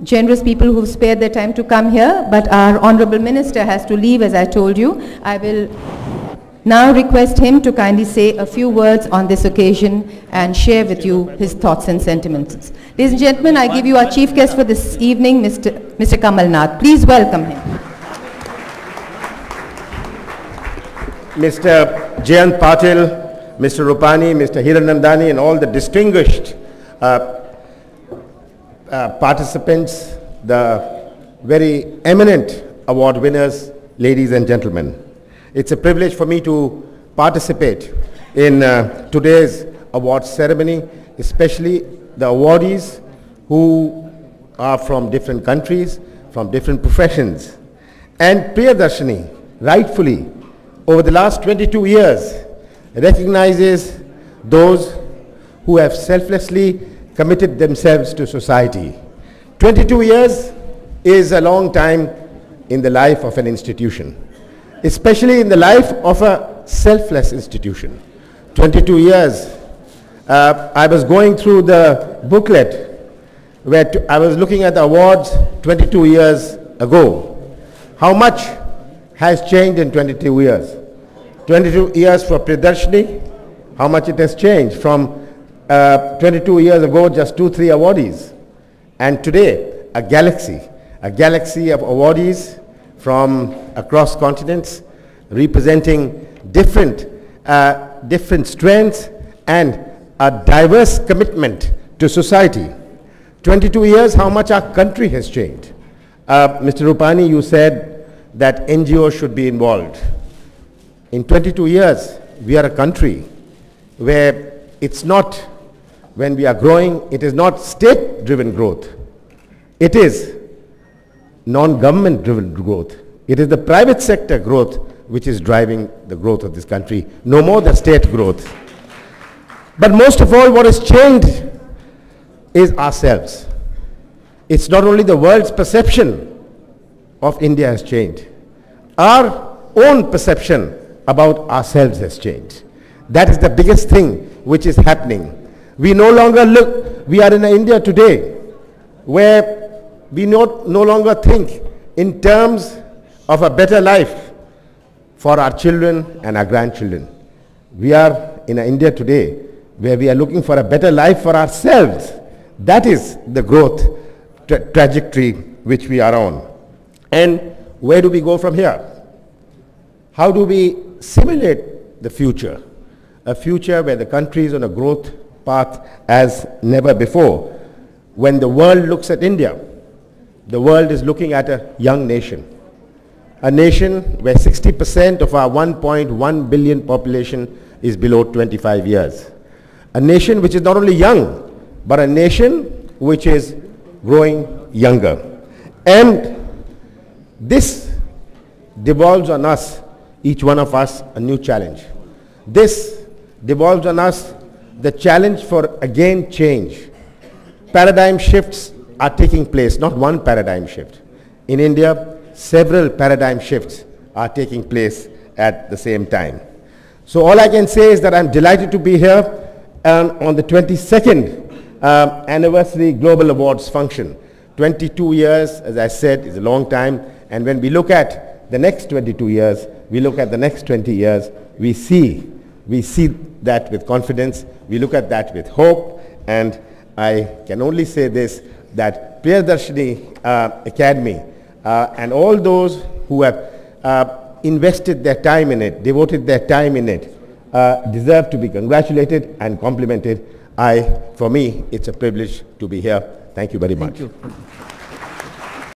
generous people who've spared their time to come here, but our Honorable Minister has to leave, as I told you. I will now request him to kindly say a few words on this occasion and share with you his thoughts and sentiments. Ladies and gentlemen, I give you our chief guest for this evening, Mr. Kamal Nath. Please welcome him. Mr. Jayant Patil, Mr. Rupani, Mr. Hiranandani, and all the distinguished participants, the very eminent award winners, ladies and gentlemen. It's a privilege for me to participate in today's awards ceremony, especially the awardees who are from different countries, from different professions. And Priyadarshini, rightfully, over the last 22 years, recognizes those who have selflessly committed themselves to society. 22 years is a long time in the life of an institution, especially in the life of a selfless institution. 22 years. I was going through the booklet where I was looking at the awards 22 years ago. How much has changed in 22 years? 22 years for Priyadarshini, how much it has changed from 22 years ago, just 2-3 awardees. And today, a galaxy of awardees from across continents, representing different strengths and a diverse commitment to society. 22 years, how much our country has changed. Mr. Rupani, you said that NGOs should be involved. In 22 years, we are a country where it's not, when we are growing, it is not state-driven growth. It is non-government driven growth. It is the private sector growth which is driving the growth of this country, no more the state growth. But most of all, what has changed is ourselves. It's not only the world's perception of India has changed. Our own perception about ourselves has changed. That is the biggest thing which is happening. We no longer look, we are in India today where we no longer think in terms of a better life for our children and our grandchildren. We are in India today where we are looking for a better life for ourselves. That is the growth trajectory which we are on. And where do we go from here? How do we simulate the future? A future where the country is on a growth path as never before. When the world looks at India, the world is looking at a young nation. A nation where 60% of our 1.1 billion population is below 25 years. A nation which is not only young, but a nation which is growing younger. And this devolves on us, each one of us, a new challenge. This devolves on us the challenge for, again, change. Paradigm shifts are taking place, not one paradigm shift. In India, several paradigm shifts are taking place at the same time. So all I can say is that I'm delighted to be here on the 22nd anniversary Global Awards function. 22 years, as I said, is a long time. And when we look at the next 22 years, we look at the next 20 years, we see that with confidence, we look at that with hope, and I can only say this, that Priyadarshini Academy and all those who have invested their time in it, devoted their time in it, deserve to be congratulated and complimented. For me, it's a privilege to be here. Thank you very much. Thank you.